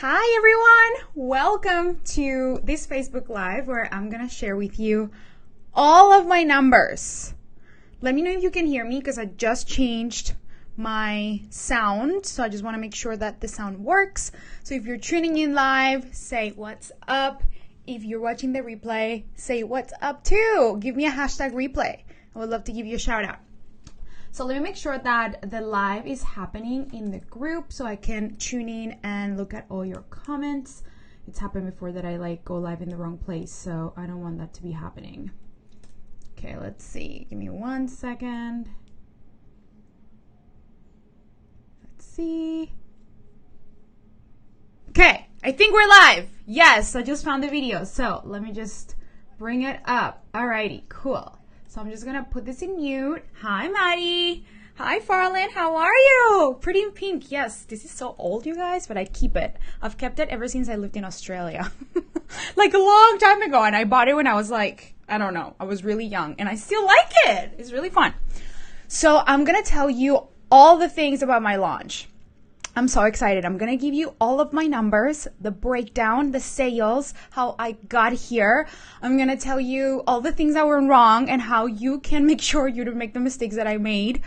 Hi everyone! Welcome to this Facebook Live where I'm going to share with you all of my numbers. Let me know if you can hear me because I just changed my sound. So I just want to make sure that the sound works. So if you're tuning in live, say what's up. If you're watching the replay, say what's up too. Give me a hashtag replay. I would love to give you a shout out. So let me make sure that the live is happening in the group so I can tune in and look at all your comments. It's happened before that I go live in the wrong place, so I don't want that to be happening. Okay, let's see. Give me 1 second. Let's see. Okay, I think we're live. Yes, I just found the video. So let me just bring it up. Alrighty, cool. So I'm just going to put this in mute. Hi, Maddie. Hi, Farland. How are you? Pretty in pink. Yes, this is so old, you guys, but I keep it. I've kept it ever since I lived in Australia. Like a long time ago. And I bought it when I was I don't know, I was really young. And I still like it. It's really fun. So I'm going to tell you all the things about my launch. I'm so excited. I'm going to give you all of my numbers, the breakdown, the sales, how I got here. I'm going to tell you all the things that were wrong and how you can make sure you don't make the mistakes that I made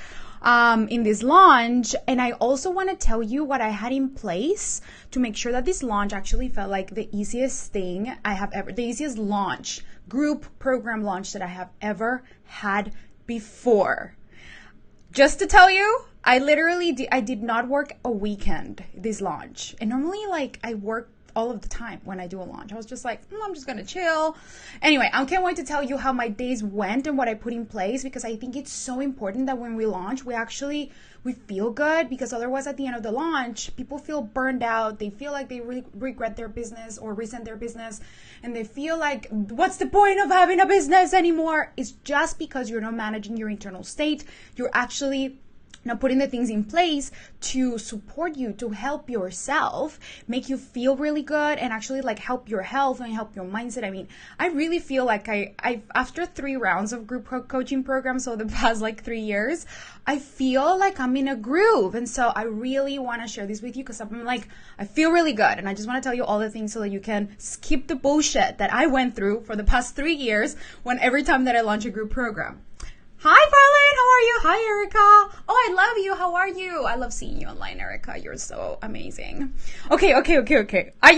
in this launch. And I also want to tell you what I had in place to make sure that this launch actually felt like the easiest thing I have ever, the easiest launch, group program launch that I have ever had before. Just to tell you, I did not work a weekend this launch. And normally I work all of the time when I do a launch. I was just I'm just going to chill. Anyway, I can't wait to tell you how my days went and what I put in place because I think it's so important that when we launch, we feel good because otherwise at the end of the launch, people feel burned out. They feel like they regret their business or resent their business. And they feel like, what's the point of having a business anymore? It's just because you're not managing your internal state. You're actually not putting the things in place to support you, to help yourself, make you feel really good and actually help your health and help your mindset. I mean, I really feel like I after 3 rounds of group coaching programs over the past 3 years, I feel like I'm in a groove. And so I really want to share this with you because I feel really good. And I just want to tell you all the things so that you can skip the bullshit that I went through for the past 3 years every time that I launch a group program. Hi, Farland. How are you? Hi, Erica. Oh, I love you. How are you? I love seeing you online, Erica. You're so amazing. Okay. Are you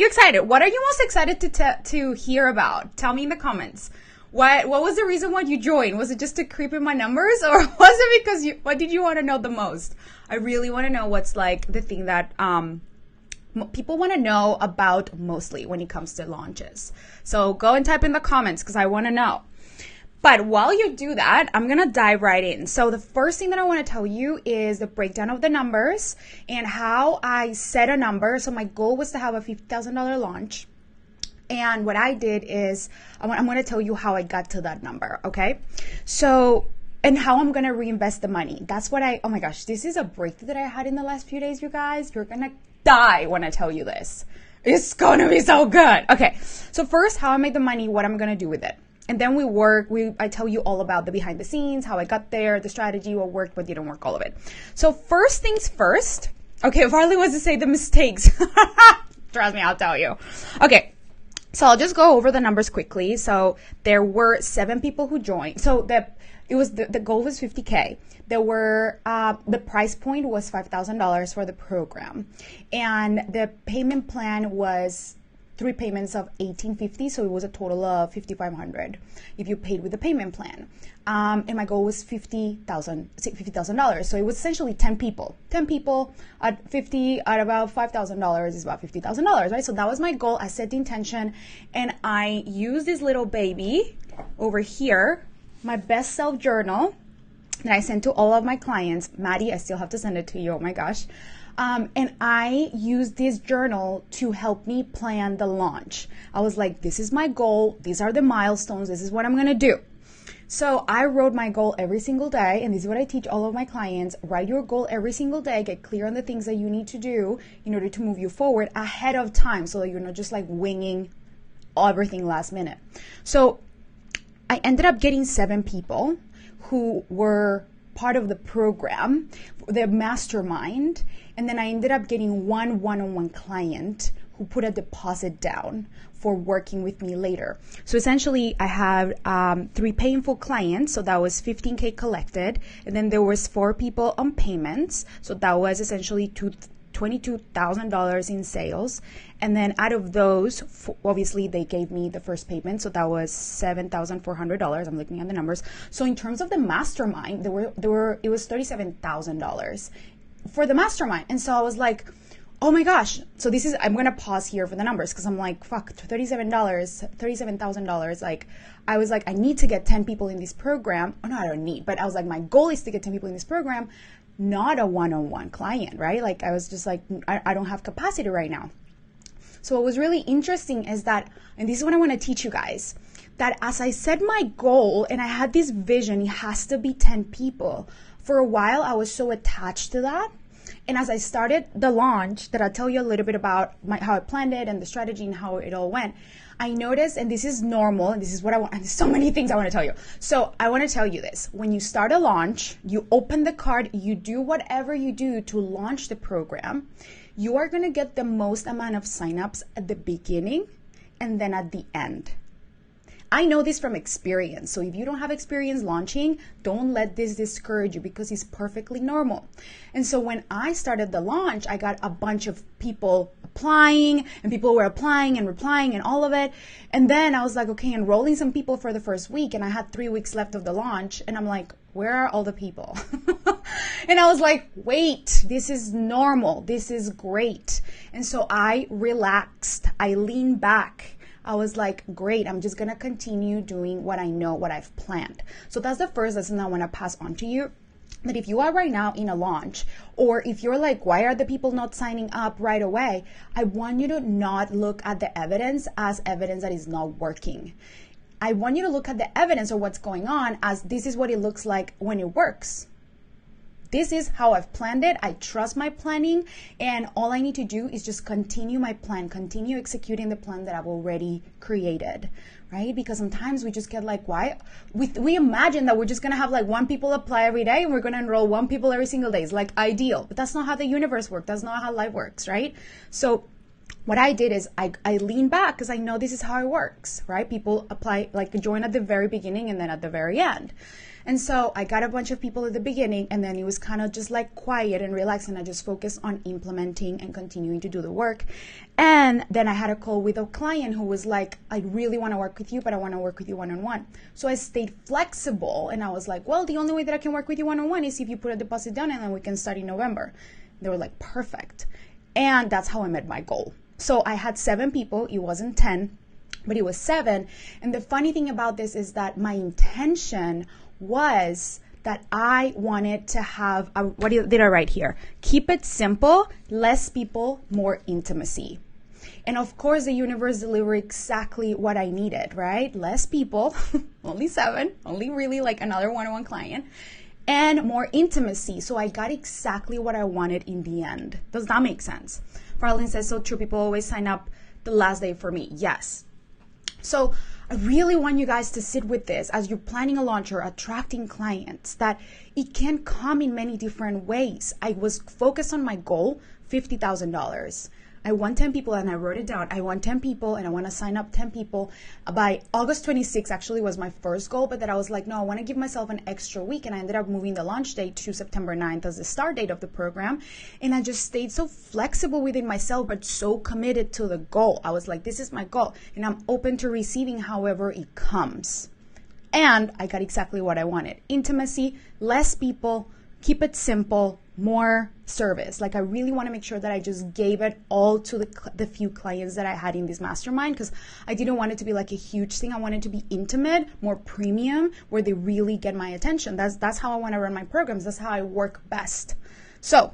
excited? What are you most excited to hear about? Tell me in the comments. What was the reason why you joined? Was it just to creep in my numbers or was it because what did you want to know the most? I really want to know what's the thing that people want to know about mostly when it comes to launches. So go and type in the comments because I want to know. But while you do that, I'm going to dive right in. So the first thing that I want to tell you is the breakdown of the numbers and how I set a number. So my goal was to have a $50,000 launch. And what I did is I'm going to tell you how I got to that number, okay? So, and how I'm going to reinvest the money. That's what oh my gosh, this is a breakthrough that I had in the last few days, you guys. You're going to die when I tell you this. It's going to be so good. Okay, so first, how I make the money, what I'm going to do with it. And then I tell you all about the behind the scenes, how I got there, the strategy, what worked, what didn't work, all of it. So first things first. Okay, Farley wants to say the mistakes. Trust me, I'll tell you. Okay, so I'll just go over the numbers quickly. So there were 7 people who joined. So the goal was $50K. There were, the price point was $5,000 for the program. And the payment plan was 3 payments of $1,850, so it was a total of $5,500 if you paid with the payment plan. And my goal was $50,000. So it was essentially 10 people. 10 people at 50 at about $5,000 is about $50,000, right? So that was my goal. I set the intention, and I used this little baby over here, my best self journal that I sent to all of my clients. Maddie, I still have to send it to you. Oh my gosh. And I used this journal to help me plan the launch. I was like, this is my goal. These are the milestones. This is what I'm going to do. So I wrote my goal every single day. And this is what I teach all of my clients. Write your goal every single day. Get clear on the things that you need to do in order to move you forward ahead of time so that you're not just winging everything last minute. So I ended up getting 7 people who were part of the program, the mastermind, and then I ended up getting one-on-one client who put a deposit down for working with me later. So essentially I had 3 painful clients, so that was $15K collected, and then there was 4 people on payments, so that was essentially $22,000 in sales. And then out of those, obviously they gave me the first payment, so that was $7,400. I'm looking at the numbers. So in terms of the mastermind, it was $37,000 for the mastermind. And so I was like, oh my gosh. So I'm going to pause here for the numbers because I'm like, fuck, $37,000. Like, I was like, I need to get 10 people in this program. Oh, no, I don't need, but I was like, my goal is to get 10 people in this program, not a one-on-one client, right? Like, I was just like, I don't have capacity right now. So what was really interesting is that, and this is what I want to teach you guys, that as I set my goal and I had this vision, it has to be 10 people. For a while, I was so attached to that. And as I started the launch, that I'll tell you a little bit about how I planned it and the strategy and how it all went, I noticed, and this is normal, and this is what I want, and there's so many things I want to tell you. So I want to tell you this. When you start a launch, you open the card, you do whatever you do to launch the program, you are going to get the most amount of signups at the beginning and then at the end. I know this from experience. So if you don't have experience launching, don't let this discourage you because it's perfectly normal. And so when I started the launch, I got a bunch of people applying and people were applying and replying and all of it. And then I was like, okay, enrolling some people for the first week. And I had 3 weeks left of the launch. And I'm like, where are all the people? And I was like, wait, this is normal. This is great. And so I relaxed. I leaned back. I was like, great, I'm just going to continue doing what I know, what I've planned. So that's the first lesson I want to pass on to you. That if you are right now in a launch, or if you're like, why are the people not signing up right away? I want you to not look at the evidence as evidence that is not working. I want you to look at the evidence or what's going on as this is what it looks like when it works. This is how I've planned it. I trust my planning, and all I need to do is just continue my plan, continue executing the plan that I've already created, right? Because sometimes we just get like, why? We imagine that we're just going to have like 1 people apply every day and we're going to enroll 1 people every single day. It's like ideal, but that's not how the universe works. That's not how life works, right? So what I did is I lean back because I know this is how it works, right? People apply, like join at the very beginning and then at the very end. And so I got a bunch of people at the beginning, and then it was kind of just like quiet and relaxed, and I just focused on implementing and continuing to do the work. And then I had a call with a client who was like, I really want to work with you, but I want to work with you one-on-one. So I stayed flexible, and I was like, well, the only way that I can work with you one-on-one is if you put a deposit down, and then we can start in November. They were like, perfect. And that's how I met my goal. So I had 7 people. It wasn't 10, but it was 7. And the funny thing about this is that my intention was that I wanted to have, what did I write here? Keep it simple, less people, more intimacy. And of course, the universe delivered exactly what I needed, right? Less people, only 7, only really like another one-on-one client, and more intimacy. So I got exactly what I wanted in the end. Does that make sense? Farlene says, so true, people always sign up the last day for me. Yes. So I really want you guys to sit with this as you're planning a launch or attracting clients, that it can come in many different ways. I was focused on my goal, $50,000. I want 10 people, and I wrote it down. I want 10 people, and I want to sign up 10 people. By August 26th actually was my first goal, but then I was like, no, I want to give myself an extra week, and I ended up moving the launch date to September 9th as the start date of the program. And I just stayed so flexible within myself, but so committed to the goal. I was like, this is my goal, and I'm open to receiving however it comes. And I got exactly what I wanted. Intimacy, less people, keep it simple, more service. Like I really want to make sure that I just gave it all to the few clients that I had in this mastermind, because I didn't want it to be like a huge thing. I wanted it to be intimate, more premium, where they really get my attention. That's how I want to run my programs. That's how I work best. So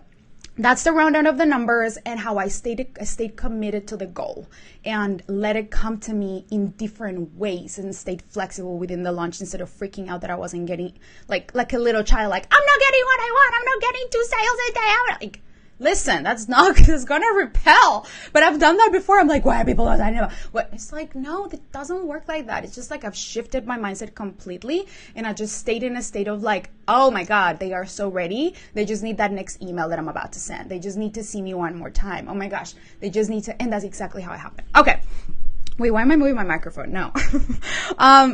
that's the rundown of the numbers and how I stayed committed to the goal and let it come to me in different ways and stayed flexible within the launch instead of freaking out that I wasn't getting like a little child, like I'm not getting what I want. I'm not getting 2 sales a day. Like Listen, that's gonna repel. But I've done that before. I'm like, why are people not talking about what? It's like, no, it doesn't work like that. It's just like I've shifted my mindset completely, and I just stayed in a state of like, oh my God, they are so ready. They just need that next email that I'm about to send. They just need to see me one more time. Oh my gosh, they just need to, and that's exactly how it happened. Okay. Wait, why am I moving my microphone? No.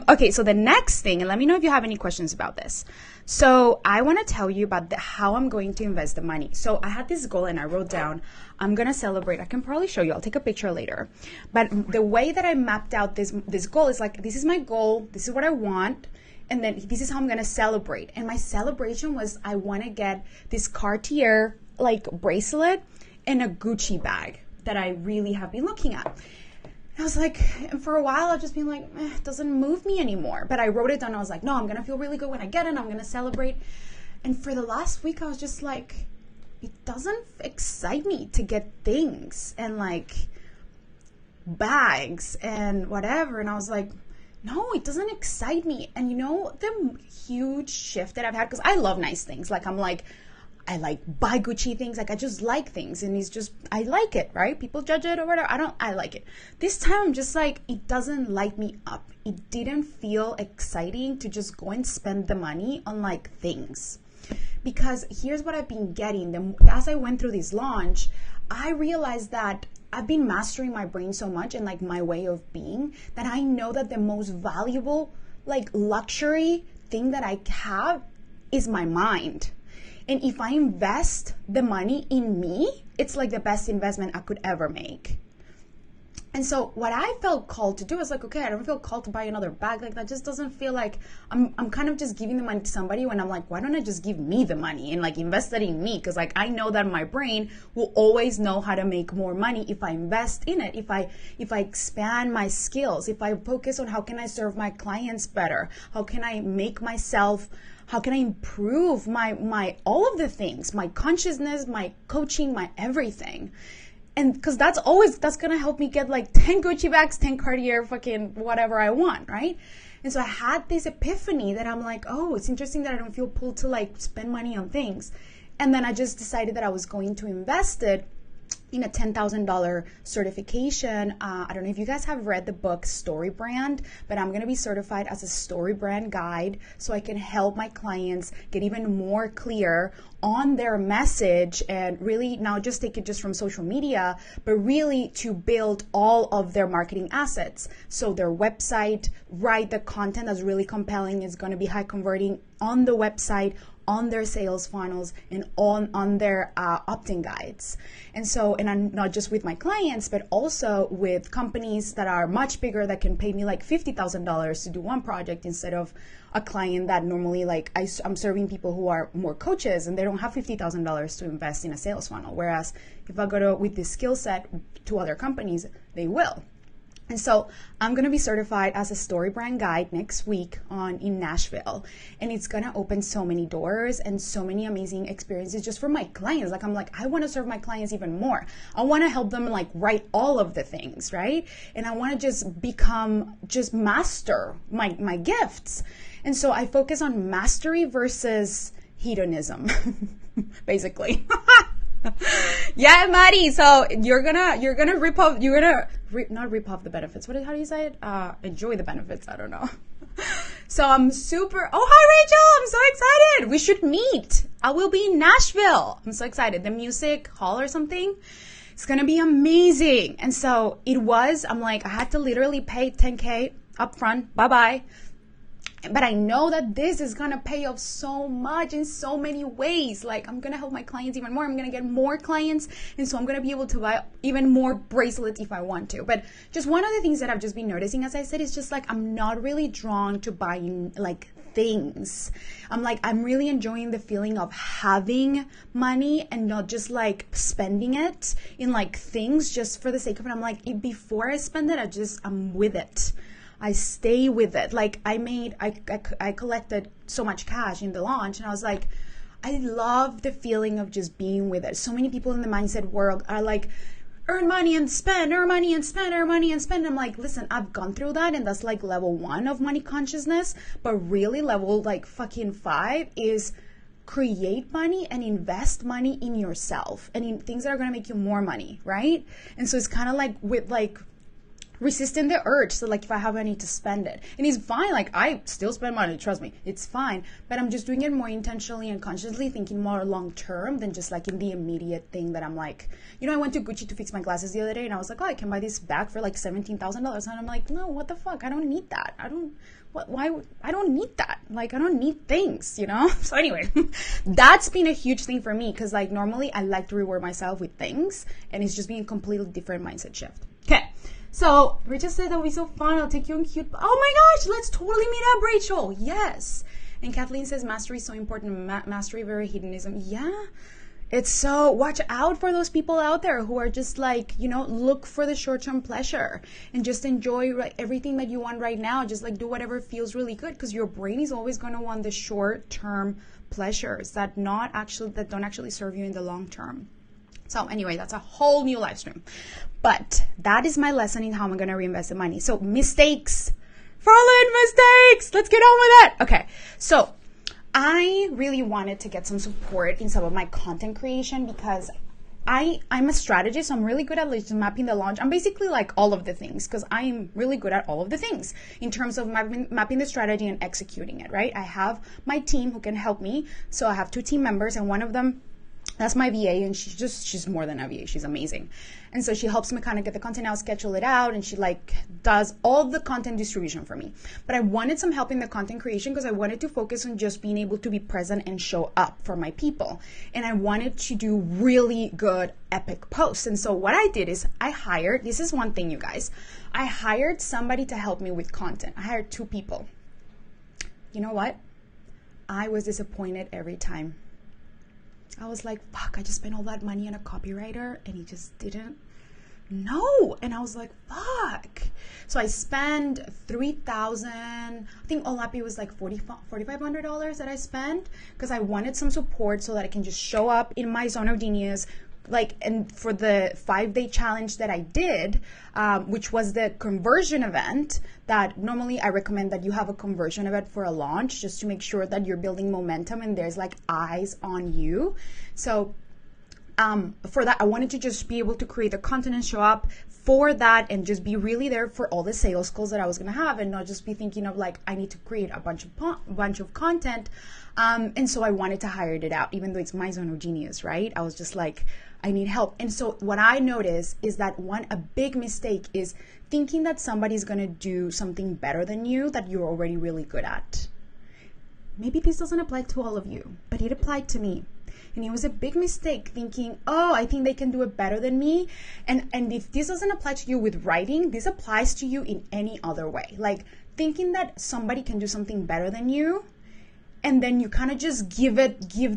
Okay, so the next thing, and let me know if you have any questions about this. So I want to tell you about how I'm going to invest the money. So I had this goal and I wrote down, I'm going to celebrate. I can probably show you. I'll take a picture later. But the way that I mapped out this goal is like, this is my goal. This is what I want. And then this is how I'm going to celebrate. And my celebration was I want to get this Cartier like bracelet and a Gucci bag that I really have been looking at. I was like, and for a while I've just been like, it doesn't move me anymore. But I wrote it down. I was like, no, I'm going to feel really good when I get it. I'm going to celebrate. And for the last week, I was just like, it doesn't excite me to get things and like bags and whatever. And I was like, no, it doesn't excite me. And you know, the huge shift that I've had, because I love nice things. Like I like buy Gucci things. Like I just like things, and it's just, I like it, right? People judge it or whatever. I like it. This time I'm just like, it doesn't light me up. It didn't feel exciting to just go and spend the money on like things. Because here's what I've been getting. As I went through this launch, I realized that I've been mastering my brain so much and like my way of being that I know that the most valuable like luxury thing that I have is my mind. And if I invest the money in me, it's like the best investment I could ever make. And so what I felt called to do is like, okay, I don't feel called to buy another bag. Like that just doesn't feel like I'm kind of just giving the money to somebody when I'm like, why don't I just give me the money and like invest it in me? Because like I know that my brain will always know how to make more money if I invest in it, if I expand my skills, if I focus on how can I serve my clients better, how can I make myself, how can I improve my all of the things, my consciousness, my coaching, my everything. And because that's going to help me get like 10 Gucci bags, 10 Cartier, fucking whatever I want, right? And so I had this epiphany that I'm like, oh, it's interesting that I don't feel pulled to like spend money on things. And then I just decided that I was going to invest it in a $10,000 certification. I don't know if you guys have read the book Story Brand, but I'm going to be certified as a story brand guide so I can help my clients get even more clear on their message and really not just take it just from social media, but really to build all of their marketing assets. So their website, write the content that's really compelling, is going to be high converting on the website, on their sales funnels, and on their opt-in guides. And so, and I'm not just with my clients, but also with companies that are much bigger that can pay me like $50,000 to do one project instead of a client that normally like I'm serving people who are more coaches and they don't have $50,000 to invest in a sales funnel. Whereas if I go with this skill set to other companies, they will. And so I'm going to be certified as a story brand guide next week in Nashville. And it's going to open so many doors and so many amazing experiences just for my clients. Like, I'm like, I want to serve my clients even more. I want to help them like write all of the things, right? And I want to just master my gifts. And so I focus on mastery versus hedonism, basically. Yeah, Maddie. So you're gonna not rip off the benefits. How do you say it? Enjoy the benefits. I don't know. So I'm super. Oh, hi, Rachel. I'm so excited. We should meet. I will be in Nashville. I'm so excited. The music hall or something. It's gonna be amazing. And so I'm like, I had to literally pay $10K up front. Bye-bye. But I know that this is going to pay off so much in so many ways. Like, I'm going to help my clients even more. I'm going to get more clients. And so I'm going to be able to buy even more bracelets if I want to. But just one of the things that I've just been noticing, as I said, is just like, I'm not really drawn to buying like things. I'm really enjoying the feeling of having money and not just like spending it in like things just for the sake of it. I'm like, before I spend it, I'm with it. I stay with it. Like I collected so much cash in the launch, and I was like, I love the feeling of just being with it. So many people in the mindset world are like, earn money and spend, earn money and spend, earn money and spend. I'm like, listen, I've gone through that, and that's like level 1 of money consciousness. But really level like fucking 5 is create money and invest money in yourself and in things that are going to make you more money, right? And so it's kind of like with like resisting the urge. So like if I have money to spend it, and it's fine, like I still spend money, trust me, it's fine, but I'm just doing it more intentionally and consciously, thinking more long term than just like in the immediate thing that I'm like, you know, I went to Gucci to fix my glasses the other day and I was like, oh, I can buy this bag for like $17,000, and I'm like, no, what the fuck, I don't need that. I don't need that. Like, I don't need things, you know? So anyway, that's been a huge thing for me, because like normally I like to reward myself with things, and it's just been a completely different mindset shift. Okay. So Rachel said that would be so fun. I'll take you on cute. Oh my gosh, let's totally meet up, Rachel. Yes. And Kathleen says mastery is so important. Mastery very hedonism. Yeah. It's so, watch out for those people out there who are just like, you know, look for the short-term pleasure and just enjoy everything that you want right now. Just like do whatever feels really good, because your brain is always going to want the short-term pleasures that don't actually serve you in the long term. So anyway, that's a whole new live stream. But that is my lesson in how I'm going to reinvest the money. So mistakes. Mistakes. Let's get on with it. Okay. So I really wanted to get some support in some of my content creation, because I'm a strategist. So I'm really good at like mapping the launch. I'm basically like all of the things, because I'm really good at all of the things in terms of mapping the strategy and executing it, right? I have my team who can help me. So I have 2 team members, and one of them, that's my VA, and she's more than a VA. She's amazing. And so she helps me kind of get the content out, schedule it out, and she like does all the content distribution for me. But I wanted some help in the content creation, because I wanted to focus on just being able to be present and show up for my people. And I wanted to do really good, epic posts. And so what I did is this is one thing, you guys, I hired somebody to help me with content. I hired 2 people. You know what? I was disappointed every time. I was like, fuck, I just spent all that money on a copywriter and he just didn't know. And I was like, fuck. So I spent $3,000. I think Olapi was like $4,500 that I spent, because I wanted some support so that I can just show up in my zone of genius. Like, and for the 5-day challenge that I did, which was the conversion event, that normally I recommend that you have a conversion event for a launch, just to make sure that you're building momentum and there's like eyes on you. So for that, I wanted to just be able to create the content and show up for that, and just be really there for all the sales calls that I was going to have, and not just be thinking of like, I need to create a bunch of content. And so I wanted to hire it out, even though it's my zone of genius, right? I was just like, I need help. And so what I noticed is that a big mistake is thinking that somebody's going to do something better than you that you're already really good at. Maybe this doesn't apply to all of you, but it applied to me. And it was a big mistake thinking, oh, I think they can do it better than me. And if this doesn't apply to you with writing, this applies to you in any other way. Like thinking that somebody can do something better than you, and then you kind of just give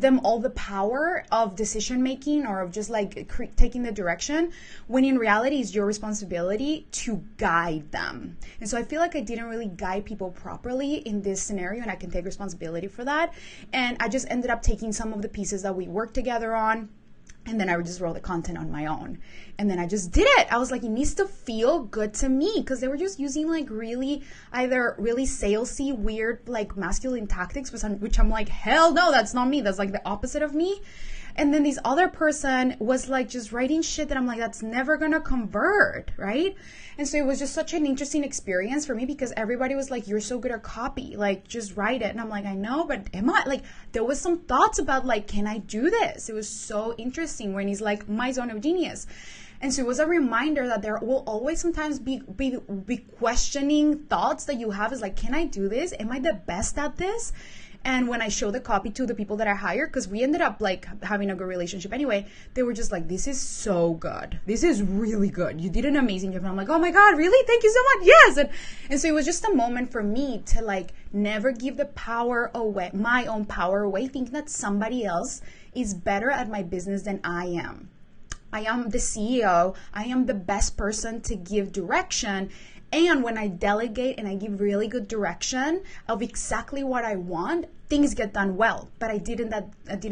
them all the power of decision making, or of just like taking the direction, when in reality it's your responsibility to guide them. And so I feel like I didn't really guide people properly in this scenario, and I can take responsibility for that. And I just ended up taking some of the pieces that we worked together on, and then I would just roll the content on my own. And then I just did it. I was like, it needs to feel good to me, because they were just using like either really salesy, weird, like masculine tactics, which I'm like, hell no, that's not me. That's like the opposite of me. And then this other person was like just writing shit that I'm like, that's never gonna convert, right? And so it was just such an interesting experience for me, because everybody was like, you're so good at copy, like just write it. And I'm like, I know, but am I? Like there was some thoughts about like, can I do this? It was so interesting when he's like, my zone of genius. And so it was a reminder that there will always sometimes be questioning thoughts that you have, is like, can I do this? Am I the best at this? And when I show the copy to the people that I hired, because we ended up like having a good relationship anyway, they were just like, this is so good. This is really good. You did an amazing job. And I'm like, oh my God, really? Thank you so much. Yes. And so it was just a moment for me to like never give the power away, my own power away, thinking that somebody else is better at my business than I am. I am the CEO. I am the best person to give direction. And when I delegate and I give really good direction of exactly what I want, things get done well. But I didn't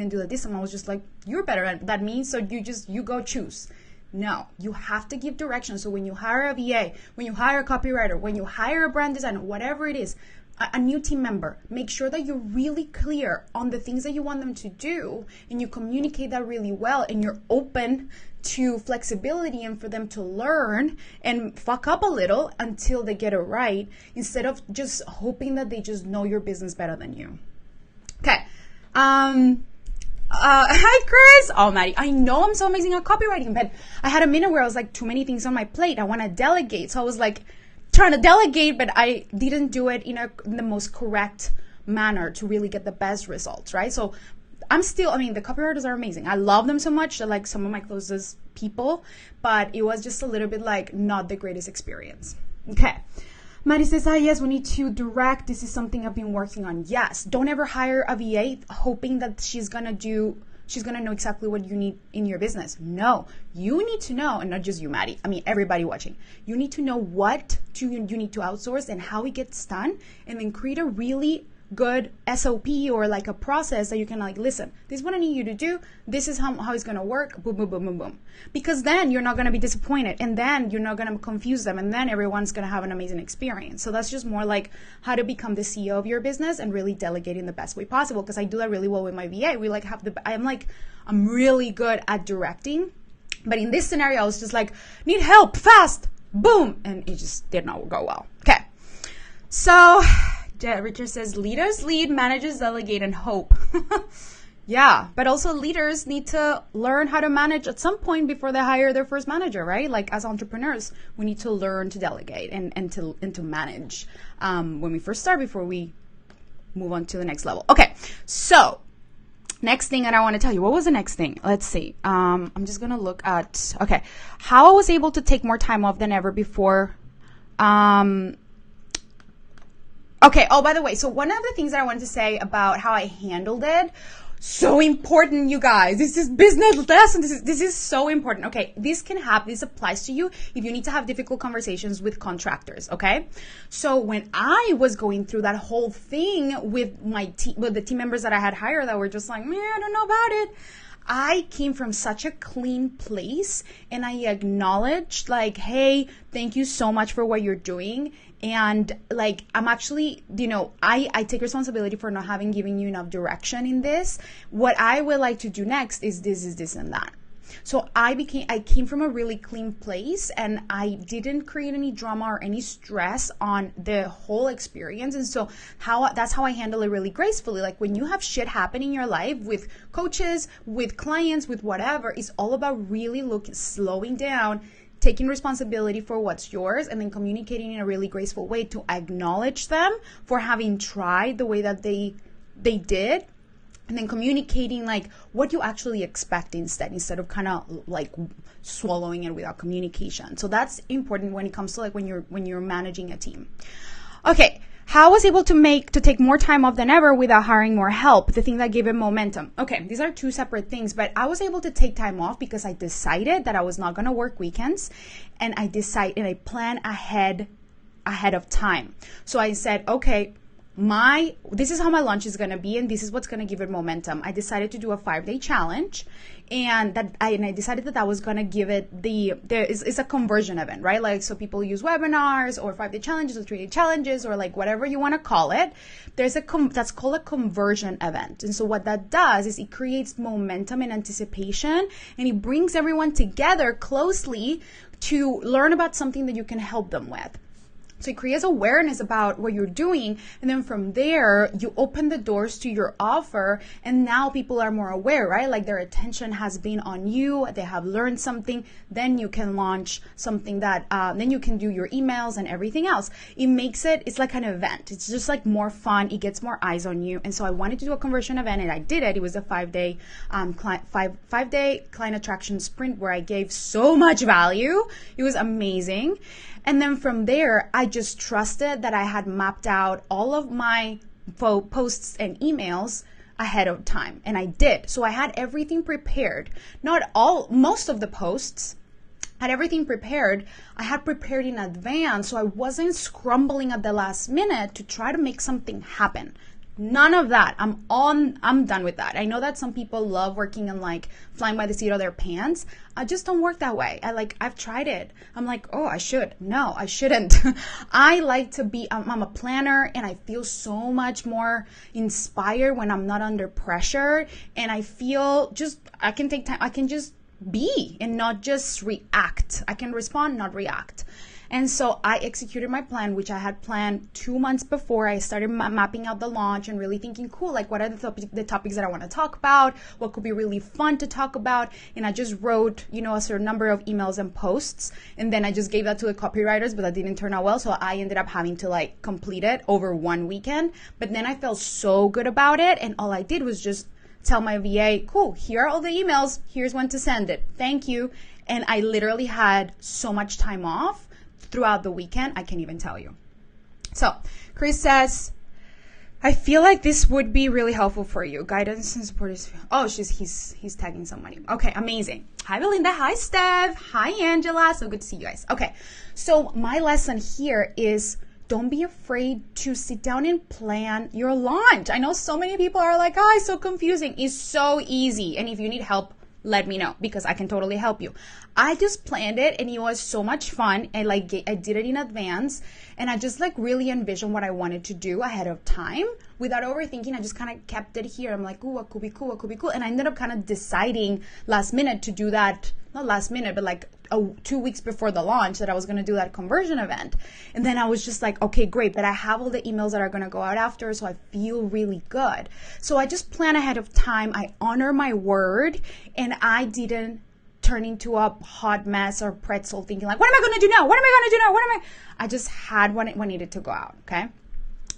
do that this time. I was just like, you're better at that, me, so you go choose. No, you have to give direction. So when you hire a VA, when you hire a copywriter, when you hire a brand designer, whatever it is, a new team member, make sure that you're really clear on the things that you want them to do, and you communicate that really well, and you're open to flexibility and for them to learn and fuck up a little until they get it right, instead of just hoping that they just know your business better than you. Okay. Hi, Chris. Oh, Maddie, I know I'm so amazing at copywriting, but I had a minute where I was like, too many things on my plate. I want to delegate. So I was like trying to delegate, but I didn't do it in the most correct manner to really get the best results, right? So the copywriters are amazing. I love them so much. They're like some of my closest people, but it was just a little bit like not the greatest experience. Okay. Maddie says, yes, we need to direct. This is something I've been working on. Yes. Don't ever hire a VA hoping that she's going to know exactly what you need in your business. No, you need to know, and not just you, Maddie. I mean, everybody watching. You need to know what you need to outsource and how it gets done, and then create a really good SOP or like a process that you can like, listen, this is what I need you to do. This is how it's going to work. Boom, boom, boom, boom, boom. Because then you're not going to be disappointed, and then you're not going to confuse them, and then everyone's going to have an amazing experience. So that's just more like how to become the CEO of your business and really delegate in the best way possible. Because I do that really well with my VA. I'm really good at directing, but in this scenario, I was just like, need help fast, boom. And it just did not go well. Okay. So Richard says, leaders lead, managers delegate, and hope. Yeah, but also leaders need to learn how to manage at some point before they hire their first manager, right? Like as entrepreneurs, we need to learn to delegate and to manage when we first start before we move on to the next level. Okay, so next thing that I want to tell you. What was the next thing? Let's see. I'm just going to look at, okay, how I was able to take more time off than ever before. Okay, oh, by the way, so one of the things that I wanted to say about how I handled it, so important, you guys. This is business lesson. This is so important. Okay, this can happen. This applies to you if you need to have difficult conversations with contractors, okay? So when I was going through that whole thing with my team, with the team members that I had hired that were just like, man, I don't know about it. I came from such a clean place, and I acknowledged like, hey, thank you so much for what you're doing. And like, I'm actually, I take responsibility for not having given you enough direction in this. What I would like to do next is this and that. So I came from a really clean place, and I didn't create any drama or any stress on the whole experience. And so that's how I handle it really gracefully. Like when you have shit happen in your life with coaches, with clients, with whatever, it's all about really slowing down, taking responsibility for what's yours, and then communicating in a really graceful way to acknowledge them for having tried the way that they did, and then communicating like what you actually expect instead of kind of like swallowing it without communication. So that's important when it comes to like when you're managing a team. Okay. How I was able to take more time off than ever without hiring more help, the thing that gave it momentum. Okay, these are two separate things, but I was able to take time off because I decided that I was not going to work weekends, and I plan ahead of time. So I said, okay, this is how my lunch is going to be, and this is what's going to give it momentum. I decided to do a 5-day challenge, and I decided that was going to give it it's a conversion event, right? Like, so people use webinars or 5-day challenges or 3-day challenges or like whatever you want to call it. That's called a conversion event. And so what that does is it creates momentum and anticipation, and it brings everyone together closely to learn about something that you can help them with. So it creates awareness about what you're doing, and then from there, you open the doors to your offer, and now people are more aware, right? Like their attention has been on you, they have learned something, then you can launch something that, then you can do your emails and everything else. It's like an event. It's just like more fun. It gets more eyes on you. And so I wanted to do a conversion event, and I did it. It was a 5-day, five-day client attraction sprint where I gave so much value. It was amazing. And then from there, I just trusted that I had mapped out all of my posts and emails ahead of time. And I did. So I had everything prepared. Most of the posts had everything prepared. I had prepared in advance. So I wasn't scrambling at the last minute to try to make something happen. None of that. I'm done with that. I know that some people love working and like flying by the seat of their pants. I just don't work that way. I've tried it. I'm like, oh, I should. No, I shouldn't. I like to be, I'm a planner, and I feel so much more inspired when I'm not under pressure. And I feel just, I can take time. I can just be and not just react. I can respond, not react. And so I executed my plan, which I had planned 2 months before. I started mapping out the launch and really thinking, cool, like what are the topics that I want to talk about? What could be really fun to talk about? And I just wrote, a certain number of emails and posts. And then I just gave that to the copywriters, but that didn't turn out well. So I ended up having to like complete it over one weekend. But then I felt so good about it. And all I did was just tell my VA, cool, here are all the emails. Here's when to send it. Thank you. And I literally had so much time off throughout the weekend, I can't even tell you. So Chris says, I feel like this would be really helpful for you. Guidance and support is, he's tagging somebody. Okay, amazing. Hi Belinda, hi Steph, hi Angela. So good to see you guys. Okay, so my lesson here is don't be afraid to sit down and plan your launch. I know so many people are like, it's so confusing. It's so easy. And if you need help, let me know, because I can totally help you. I just planned it and it was so much fun. And I did it in advance, and I just like really envisioned what I wanted to do ahead of time without overthinking. I just kind of kept it here. I'm like, ooh, what could be cool? What could be cool? And I ended up kind of deciding last minute to do that, not last minute, but like 2 weeks before the launch, that I was going to do that conversion event. And then I was just like, okay, great. But I have all the emails that are going to go out after. So I feel really good. So I just plan ahead of time. I honor my word, and I didn't turn into a hot mess or pretzel thinking like, what am I going to do now? What am I going to do now? I just had what needed to go out. Okay.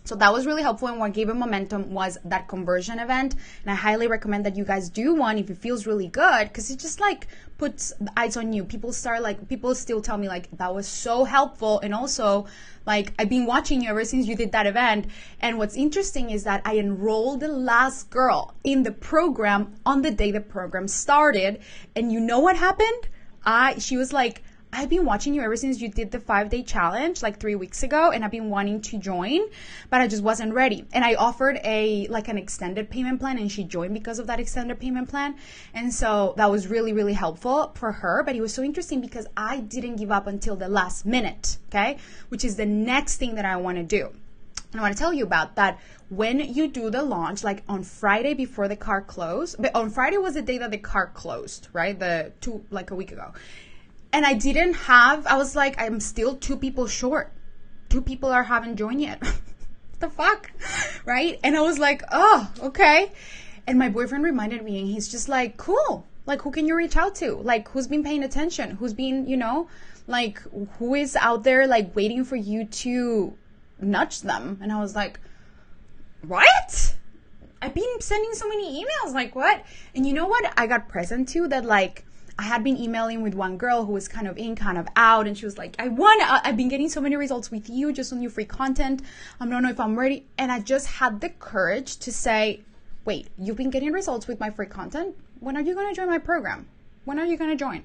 So that was really helpful, and what gave it momentum was that conversion event. And I highly recommend that you guys do one if it feels really good, because it just like puts eyes on you. People still tell me like, that was so helpful. And also like, I've been watching you ever since you did that event. And what's interesting is that I enrolled the last girl in the program on the day the program started. And you know what happened? She was like, I've been watching you ever since you did the 5-day challenge like 3 weeks ago, and I've been wanting to join, but I just wasn't ready. And I offered an extended payment plan, and she joined because of that extended payment plan. And so that was really, really helpful for her. But it was so interesting because I didn't give up until the last minute, okay? Which is the next thing that I want to do. And I want to tell you about that. When you do the launch, like on Friday before the cart closed, but on Friday was the day that the cart closed, right? A week ago. And I was like, I'm still 2 people short. 2 people haven't joined yet. What the fuck? Right? And I was like, oh, okay. And my boyfriend reminded me, and he's just like, cool. Like, who can you reach out to? Like, who's been paying attention? Who's been, like, who is out there, like, waiting for you to nudge them? And I was like, what? I've been sending so many emails. Like, what? And you know what? I got present to that, like, I had been emailing with one girl who was kind of in, kind of out, and she was like, I've been getting so many results with you, just on your free content. I don't know if I'm ready. And I just had the courage to say, wait, you've been getting results with my free content? When are you going to join my program? When are you going to join?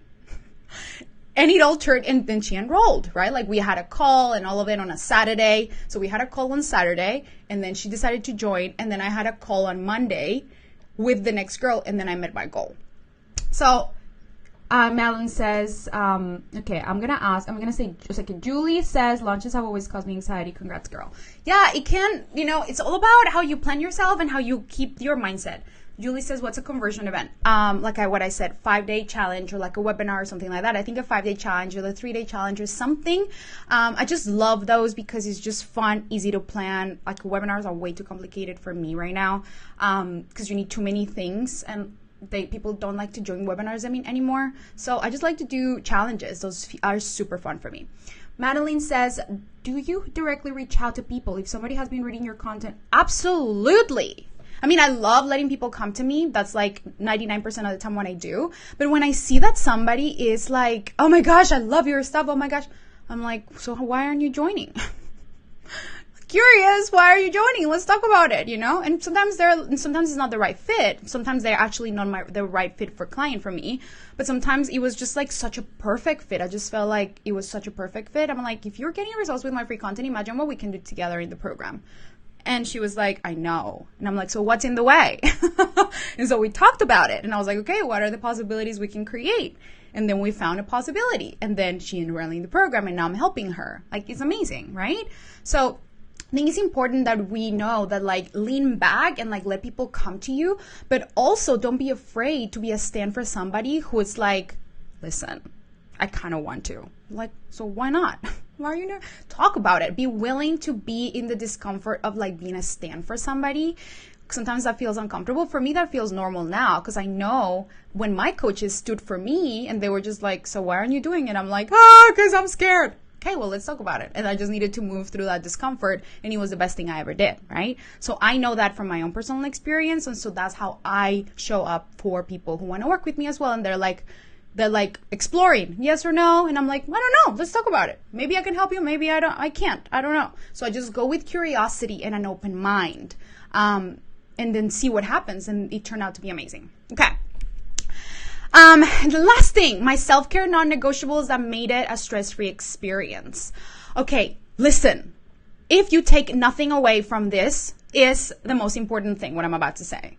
And it all turned, and then she enrolled, right? Like, we had a call and all of it on a Saturday. So we had a call on Saturday, and then she decided to join. And then I had a call on Monday with the next girl, and then I met my goal. So Madeline says, okay, I'm going to say, just like Julie says, launches have always caused me anxiety. Congrats, girl. Yeah, it can, it's all about how you plan yourself and how you keep your mindset. Julie says, what's a conversion event? What I said, 5-day challenge or like a webinar or something like that. I think a 5-day challenge or the 3-day challenge or something. I just love those because it's just fun, easy to plan. Like, webinars are way too complicated for me right now, because you need too many things, and people don't like to join webinars anymore. So I just like to do challenges. Those are super fun for me. Madeline says, do you directly reach out to people if somebody has been reading your content? Absolutely. I love letting people come to me. That's like 99% of the time what I do. But when I see that somebody is like, oh my gosh, I love your stuff. Oh my gosh. I'm like, so why aren't you joining? Curious, why are you joining? Let's talk about it, And sometimes it's not the right fit. Sometimes they're actually not the right fit for client for me. But sometimes it was just like such a perfect fit. I just felt like it was such a perfect fit. I'm like, if you're getting results with my free content, imagine what we can do together in the program. And she was like, I know. And I'm like, so what's in the way? And so we talked about it. And I was like, okay, what are the possibilities we can create? And then we found a possibility. And then she enrolled in the program, and now I'm helping her. Like, it's amazing, right? So I think it's important that we know that, like, lean back and, like, let people come to you. But also don't be afraid to be a stand for somebody who is like, listen, I kind of want to. Like, so why not? Why are you not? Talk about it. Be willing to be in the discomfort of, like, being a stand for somebody. Sometimes that feels uncomfortable. For me, that feels normal now, because I know when my coaches stood for me and they were just like, so why aren't you doing it? I'm like, because I'm scared. Okay, well, let's talk about it. And I just needed to move through that discomfort, and it was the best thing I ever did, right? So I know that from my own personal experience, and so that's how I show up for people who want to work with me as well. And they're like exploring, yes or no, and I'm like, I don't know, let's talk about it. Maybe I can help you, maybe I can't, I don't know. So I just go with curiosity and an open mind, and then see what happens, and it turned out to be amazing. Okay. The last thing, my self-care non-negotiables that made it a stress-free experience. Okay, listen, if you take nothing away from this, is the most important thing, what I'm about to say.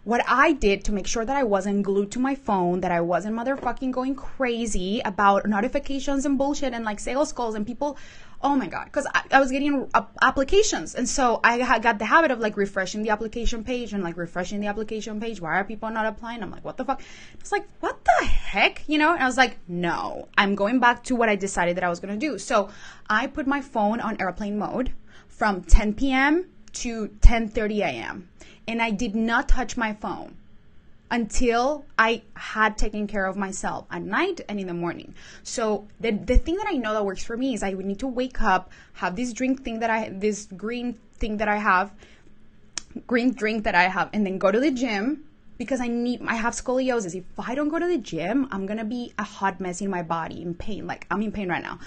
What I did to make sure that I wasn't glued to my phone, that I wasn't motherfucking going crazy about notifications and bullshit and, like, sales calls and people, oh my God, because I was getting applications. And so I got the habit of, like, refreshing the application page and, like, refreshing the application page. Why are people not applying? I'm like, what the fuck? It's like, what the heck? You know? And I was like, no, I'm going back to what I decided that I was going to do. So I put my phone on airplane mode from 10 p.m. to 10:30 a.m. And I did not touch my phone until I had taken care of myself at night and in the morning. So the thing that I know that works for me is I would need to wake up, have this green drink that I have, and then go to the gym, because I have scoliosis. If I don't go to the gym, I'm going to be a hot mess in my body, in pain. Like, I'm in pain right now.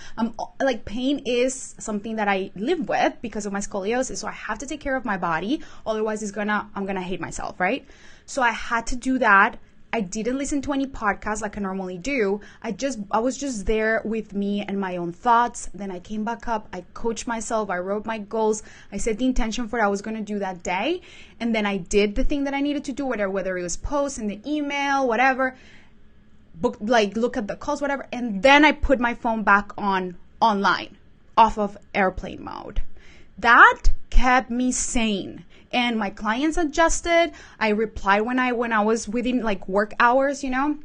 Pain is something that I live with because of my scoliosis. So I have to take care of my body. Otherwise, I'm going to hate myself, right? So I had to do that. I didn't listen to any podcasts like I normally do. I was just there with me and my own thoughts. Then I came back up. I coached myself. I wrote my goals. I set the intention for what I was going to do that day. And then I did the thing that I needed to do, whether it was post in the email, whatever, look at the calls, whatever. And then I put my phone back online, off of airplane mode. That kept me sane. And my clients adjusted. I replied when I was within, like, work hours, you know.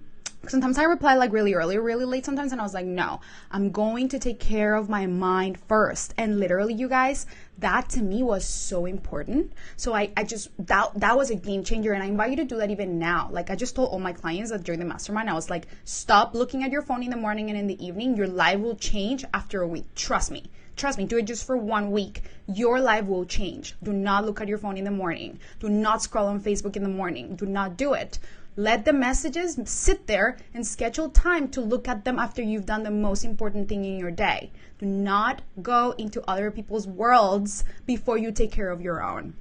Sometimes I reply, like, really early, really late sometimes. And I was like, no, I'm going to take care of my mind first. And literally, you guys, that to me was so important. So I just, that was a game changer. And I invite you to do that even now. Like, I just told all my clients that during the mastermind, I was like, stop looking at your phone in the morning and in the evening. Your life will change after a week. Trust me. Do it just for 1 week. Your life will change. Do not look at your phone in the morning. Do not scroll on Facebook in the morning. Do not do it. Let the messages sit there and schedule time to look at them after you've done the most important thing in your day. Do not go into other people's worlds before you take care of your own.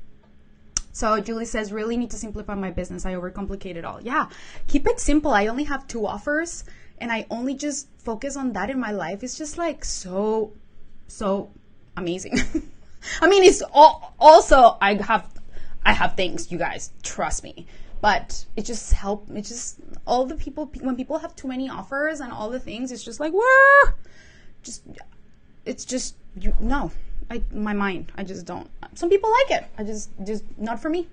So Julie says, really need to simplify my business. I overcomplicate it all. Yeah, keep it simple. I only have 2 offers, and I only just focus on that in my life. It's just, like, so amazing. I mean, it's also I have things, you guys, trust me, but it just all the people, when people have too many offers and all the things, it's just like, whoa, my mind, I just don't. Some people like it. I just not for me.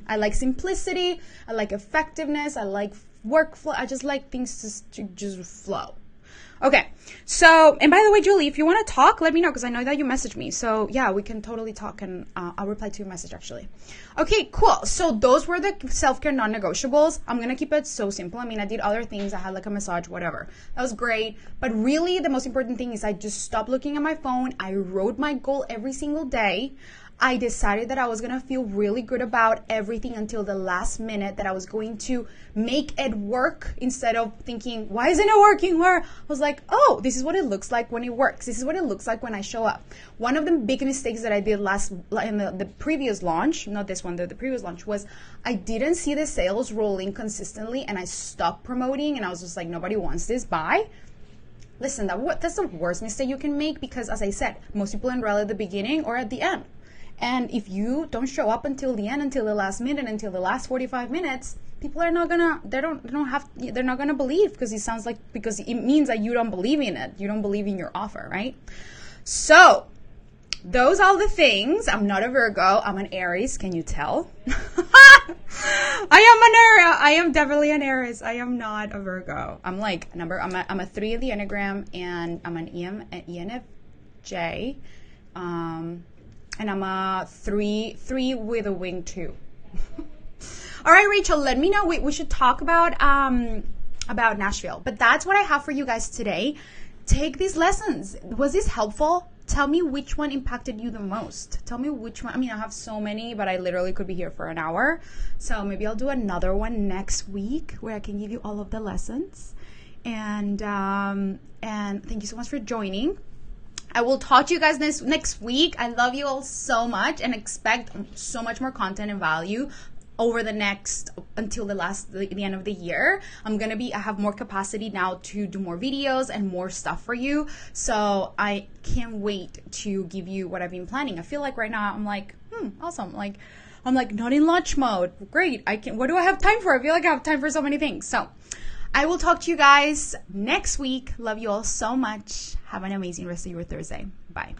I like simplicity. I like effectiveness. I like workflow. I just like things to just flow. Okay, so, and by the way, Julie, if you want to talk, let me know, because I know that you messaged me. So yeah, we can totally talk, and I'll reply to your message, actually. Okay, cool. So those were the self-care non-negotiables. I'm going to keep it so simple. I mean, I did other things. I had, like, a massage, whatever. That was great. But really, the most important thing is I just stopped looking at my phone. I wrote my goal every single day. I decided that I was going to feel really good about everything until the last minute, that I was going to make it work instead of thinking, why isn't it working? I was like, oh, this is what it looks like when it works. This is what it looks like when I show up. One of the big mistakes that I did in the previous launch, not this one, the previous launch, was I didn't see the sales rolling consistently, and I stopped promoting, and I was just like, nobody wants this, bye. Listen, that's the worst mistake you can make, because, as I said, most people enroll at the beginning or at the end. And if you don't show up until the end, until the last minute, until the last 45 minutes, people are not gonna, they're not gonna believe, because it means that you don't believe in it. You don't believe in your offer, right? So those are the things. I'm not a Virgo. I'm an Aries. Can you tell? I am definitely an Aries. I am not a Virgo. I'm like I'm a 3 of the Enneagram, and I'm an ENFJ. And I'm a 3 with a wing 2. All right, Rachel, let me know. We should talk about Nashville. But that's what I have for you guys today. Take these lessons. Was this helpful? Tell me which one impacted you the most. Tell me which one. I mean, I have so many, but I literally could be here for an hour. So maybe I'll do another one next week where I can give you all of the lessons. And thank you so much for joining. I will talk to you guys next week. I love you all so much and expect so much more content and value over the next, until the end of the year. I have more capacity now to do more videos and more stuff for you. So I can't wait to give you what I've been planning. I feel like right now I'm like, awesome. I'm like not in launch mode. Great. What do I have time for? I feel like I have time for so many things. So I will talk to you guys next week. Love you all so much. Have an amazing rest of your Thursday. Bye.